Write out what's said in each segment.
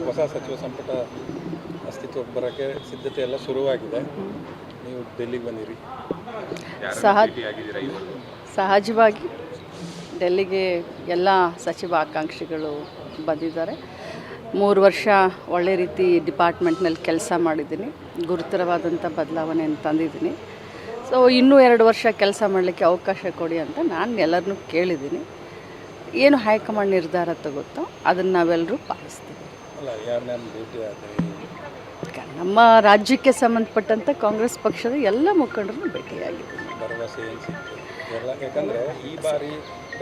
ಹೊಸ ಸಚಿವ ಸಂಪುಟ ಅಸ್ತಿತ್ವಕ್ಕೆ ಬರೋಕ್ಕೆ ಸಿದ್ಧತೆ ಎಲ್ಲ ಶುರುವಾಗಿದೆ. ನೀವು ಡೆಲ್ಲಿಗೆ ಬಂದಿರಿ, ಸಹಜವಾಗಿ ಡೆಲ್ಲಿಗೆ ಎಲ್ಲ ಸಚಿವ ಆಕಾಂಕ್ಷಿಗಳು ಬಂದಿದ್ದಾರೆ. 3 ವರ್ಷ ಒಳ್ಳೆ ರೀತಿ ಡಿಪಾರ್ಟ್ಮೆಂಟ್ನಲ್ಲಿ ಕೆಲಸ ಮಾಡಿದ್ದೀನಿ, ಗುರುತರವಾದಂಥ ಬದಲಾವಣೆಯನ್ನು ತಂದಿದ್ದೀನಿ. ಸೊ ಇನ್ನೂ 2 ವರ್ಷ ಕೆಲಸ ಮಾಡಲಿಕ್ಕೆ ಅವಕಾಶ ಕೊಡಿ ಅಂತ ನಾನು ಎಲ್ಲರನ್ನೂ ಕೇಳಿದ್ದೀನಿ. ಏನು ಹೈಕಮಾಂಡ್ ನಿರ್ಧಾರ ತಗುತ್ತೋ ಅದನ್ನು ನಾವೆಲ್ಲರೂ ಪಾಲಿಸ್ತೀವಿ. ಅಲ್ಲ ಯಾರನ್ನ ಭೇಟಿ ಆದರೆ ನಮ್ಮ ರಾಜ್ಯಕ್ಕೆ ಸಂಬಂಧಪಟ್ಟಂಥ ಕಾಂಗ್ರೆಸ್ ಪಕ್ಷದ ಎಲ್ಲ ಮುಖಂಡರನ್ನು ಭೇಟಿಯಾಗಿದ್ದೀನಿ. ಭರವಸೆ ಏನು ಸಿಕ್ತು ಎಲ್ಲ? ಯಾಕಂದರೆ ಈ ಬಾರಿ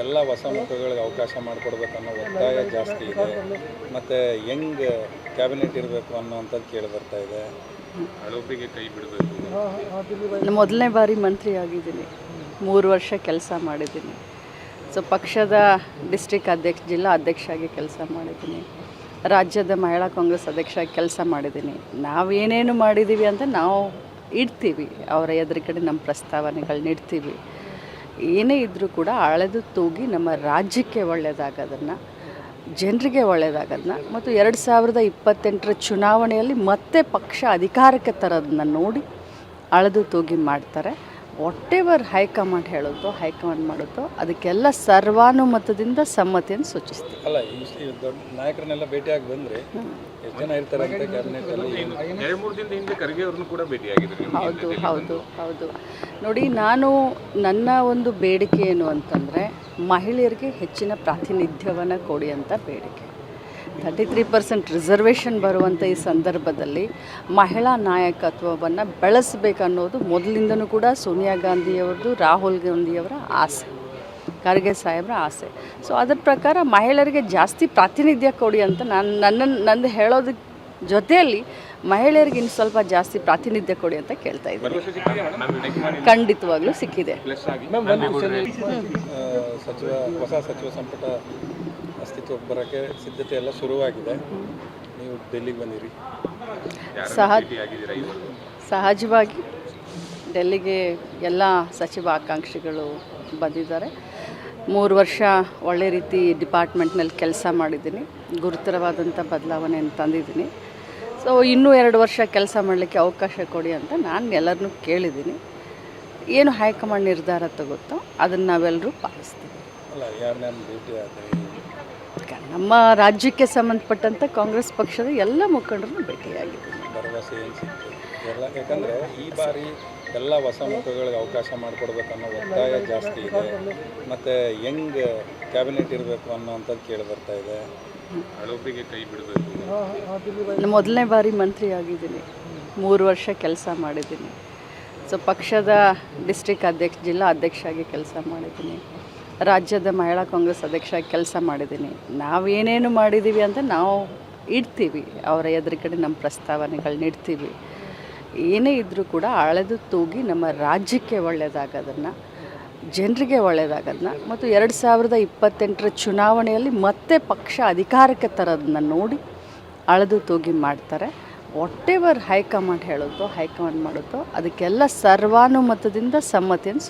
ಎಲ್ಲ ಹೊಸ ಮುಖಗಳಿಗೆ ಅವಕಾಶ ಮಾಡಿಕೊಡ್ಬೇಕನ್ನೋ ಒತ್ತಾಯ ಜಾಸ್ತಿ ಇದೆ. ಮತ್ತು ಯಂಗ್ ಕ್ಯಾಬಿನೆಟ್ ಇರಬೇಕು ಅನ್ನೋವಂಥದ್ದು ಕೇಳಿ ಬರ್ತಾ ಇದೆ. ಆರೋಪಿಗೆ ಕೈ ಬಿಡಬೇಕು. ಮೊದಲನೇ ಬಾರಿ ಮಂತ್ರಿ ಆಗಿದ್ದೀನಿ, 3 ವರ್ಷ ಕೆಲಸ ಮಾಡಿದ್ದೀನಿ. ಸೊ ಪಕ್ಷದ ಡಿಸ್ಟ್ರಿಕ್ಟ್ ಅಧ್ಯಕ್ಷ, ಜಿಲ್ಲಾ ಅಧ್ಯಕ್ಷ ಆಗಿ ಕೆಲಸ ಮಾಡಿದ್ದೀನಿ. ರಾಜ್ಯದ ಮಹಿಳಾ ಕಾಂಗ್ರೆಸ್ ಅಧ್ಯಕ್ಷ ಆಗಿ ಕೆಲಸ ಮಾಡಿದ್ದೀನಿ. ನಾವೇನೇನು ಮಾಡಿದ್ದೀವಿ ಅಂತ ನಾವು ಇಡ್ತೀವಿ, ಅವರ ಎದುರುಗಡೆ ನಮ್ಮ ಪ್ರಸ್ತಾವನೆಗಳನ್ನ ಇಡ್ತೀವಿ. ಏನೇ ಇದ್ದರೂ ಕೂಡ ಅಳೆದು ತೂಗಿ ನಮ್ಮ ರಾಜ್ಯಕ್ಕೆ ಒಳ್ಳೆಯದಾಗೋದನ್ನು, ಜನರಿಗೆ ಒಳ್ಳೆಯದಾಗೋದನ್ನ ಮತ್ತು 2028 ಚುನಾವಣೆಯಲ್ಲಿ ಮತ್ತೆ ಪಕ್ಷ ಅಧಿಕಾರಕ್ಕೆ ತರೋದನ್ನ ನೋಡಿ ಅಳೆದು ತೂಗಿ ಮಾಡ್ತಾರೆ. ವಾಟೆವರ್ ಹೈಕಮಾಂಡ್ ಹೇಳುತ್ತೋ ಹೈಕಮಾಂಡ್ ಮಾಡುತ್ತೋ ಅದಕ್ಕೆಲ್ಲ ಸರ್ವಾನುಮತದಿಂದ ಸಮ್ಮತಿಯನ್ನು ಸೂಚಿಸ್ತೀವಿ. ಅಲ್ಲ ಈ ದೊಡ್ಡ ನಾಯಕರನ್ನೆಲ್ಲ ಭೇಟಿಯಾಗಿ ಬಂದರೆ ಎಷ್ಟು ಜನ ಇರ್ತಾರೆ ಅಂತ ಕ್ಯಾಬಿನೆಟಲ್ಲಿ? 2-3 ದಿನದ ಹಿಂದೆ ಖರ್ಗೆ ಅವ್ರನ್ನೂ ಕೂಡ ಭೇಟಿಯಾಗಿದ್ರು. ಹೌದು. ನೋಡಿ, ನನ್ನ ಒಂದು ಬೇಡಿಕೆ ಏನು ಅಂತಂದರೆ ಮಹಿಳೆಯರಿಗೆ ಹೆಚ್ಚಿನ ಪ್ರಾತಿನಿಧ್ಯವನ್ನು ಕೊಡಿ ಅಂತ ಬೇಡಿಕೆ. 33% ರಿಸರ್ವೇಷನ್ ಬರುವಂಥ ಈ ಸಂದರ್ಭದಲ್ಲಿ ಮಹಿಳಾ ನಾಯಕತ್ವವನ್ನು ಬೆಳೆಸಬೇಕನ್ನೋದು ಮೊದಲಿಂದನೂ ಕೂಡ ಸೋನಿಯಾ ಗಾಂಧಿಯವ್ರದ್ದು, ರಾಹುಲ್ ಗಾಂಧಿಯವರ ಆಸೆ, ಖರ್ಗೆ ಸಾಹೇಬ್ರ ಆಸೆ. ಸೊ ಅದರ ಪ್ರಕಾರ ಮಹಿಳೆಯರಿಗೆ ಜಾಸ್ತಿ ಪ್ರಾತಿನಿಧ್ಯ ಕೊಡಿ ಅಂತ ನಂದು ಹೇಳೋದ್ರ ಜೊತೆಯಲ್ಲಿ ಮಹಿಳೆಯರಿಗೆ ಇನ್ನು ಸ್ವಲ್ಪ ಜಾಸ್ತಿ ಪ್ರಾತಿನಿಧ್ಯ ಕೊಡಿ ಅಂತ ಕೇಳ್ತಾ ಇದ್ದೀನಿ. ಖಂಡಿತವಾಗ್ಲೂ ಸಿಕ್ಕಿದೆ. ಹೊಸ ಸಚಿವ ಸಂಪುಟ ಅಸ್ತಿತ್ವಕ್ಕೆ ಬರೋಕ್ಕೆ ಸಿದ್ಧತೆ ಎಲ್ಲ ಶುರುವಾಗಿದೆ. ನೀವು ಡೆಲ್ಲಿಗೆ ಬಂದಿರಿ, ಸಹಜವಾಗಿ ಡೆಲ್ಲಿಗೆ ಎಲ್ಲ ಸಚಿವ ಆಕಾಂಕ್ಷಿಗಳು ಬಂದಿದ್ದಾರೆ. 3 ವರ್ಷ ಒಳ್ಳೆ ರೀತಿ ಡಿಪಾರ್ಟ್ಮೆಂಟ್ನಲ್ಲಿ ಕೆಲಸ ಮಾಡಿದ್ದೀನಿ, ಗುರುತರವಾದಂಥ ಬದಲಾವಣೆಯನ್ನು ತಂದಿದ್ದೀನಿ. ಸೊ ಇನ್ನೂ 2 ವರ್ಷ ಕೆಲಸ ಮಾಡಲಿಕ್ಕೆ ಅವಕಾಶ ಕೊಡಿ ಅಂತ ನಾನು ಎಲ್ಲರನ್ನೂ ಕೇಳಿದ್ದೀನಿ. ಏನು ಹೈಕಮಾಂಡ್ ನಿರ್ಧಾರ ತಗುತ್ತೋ ಅದನ್ನು ನಾವೆಲ್ಲರೂ ಪಾಲಿಸ್ತೀವಿ. ಅಲ್ಲ ಯಾರನ್ನ ಭೇಟಿ ಆದರೆ ನಮ್ಮ ರಾಜ್ಯಕ್ಕೆ ಸಂಬಂಧಪಟ್ಟಂಥ ಕಾಂಗ್ರೆಸ್ ಪಕ್ಷದ ಎಲ್ಲ ಮುಖಂಡರನ್ನು ಭೇಟಿಯಾಗಿದ್ದೀನಿ. ಭರವಸೆ ಏನು ಸಿಕ್ತು ಎಲ್ಲ? ಯಾಕಂದರೆ ಈ ಬಾರಿ ಎಲ್ಲ ಹೊಸ ಮುಖಗಳಿಗೆ ಅವಕಾಶ ಮಾಡಿಕೊಡ್ಬೇಕನ್ನೋ ಒತ್ತಾಯ ಜಾಸ್ತಿ ಇದೆ. ಮತ್ತು ಯಂಗ್ ಕ್ಯಾಬಿನೆಟ್ ಇರಬೇಕು ಅನ್ನೋವಂಥದ್ದು ಕೇಳಿ ಬರ್ತಾ ಇದೆ. ಆರೋಪಿಗೆ ಕೈ ಬಿಡಬೇಕು. ಮೊದಲನೇ ಬಾರಿ ಮಂತ್ರಿ ಆಗಿದ್ದೀನಿ, 3 ವರ್ಷ ಕೆಲಸ ಮಾಡಿದ್ದೀನಿ. ಸೊ ಪಕ್ಷದ ಡಿಸ್ಟ್ರಿಕ್ಟ್ ಅಧ್ಯಕ್ಷ, ಜಿಲ್ಲಾ ಅಧ್ಯಕ್ಷ ಆಗಿ ಕೆಲಸ ಮಾಡಿದ್ದೀನಿ. ರಾಜ್ಯದ ಮಹಿಳಾ ಕಾಂಗ್ರೆಸ್ ಅಧ್ಯಕ್ಷ ಆಗಿ ಕೆಲಸ ಮಾಡಿದ್ದೀನಿ. ನಾವೇನೇನು ಮಾಡಿದ್ದೀವಿ ಅಂತ ನಾವು ಇಡ್ತೀವಿ, ಅವರ ಎದುರುಗಡೆ ನಮ್ಮ ಪ್ರಸ್ತಾವನೆಗಳನ್ನ ಇಡ್ತೀವಿ. ಏನೇ ಇದ್ದರೂ ಕೂಡ ಅಳೆದು ತೂಗಿ ನಮ್ಮ ರಾಜ್ಯಕ್ಕೆ ಒಳ್ಳೆಯದಾಗೋದನ್ನು, ಜನರಿಗೆ ಒಳ್ಳೆಯದಾಗೋದನ್ನ ಮತ್ತು 2028 ಚುನಾವಣೆಯಲ್ಲಿ ಮತ್ತೆ ಪಕ್ಷ ಅಧಿಕಾರಕ್ಕೆ ತರೋದನ್ನ ನೋಡಿ ಅಳೆದು ತೂಗಿ ಮಾಡ್ತಾರೆ. ವಾಟೆವರ್ ಹೈಕಮಾಂಡ್ ಹೇಳುತ್ತೋ ಹೈಕಮಾಂಡ್ ಮಾಡುತ್ತೋ ಅದಕ್ಕೆಲ್ಲ ಸರ್ವಾನುಮತದಿಂದ ಸಮ್ಮತಿಯನ್ನು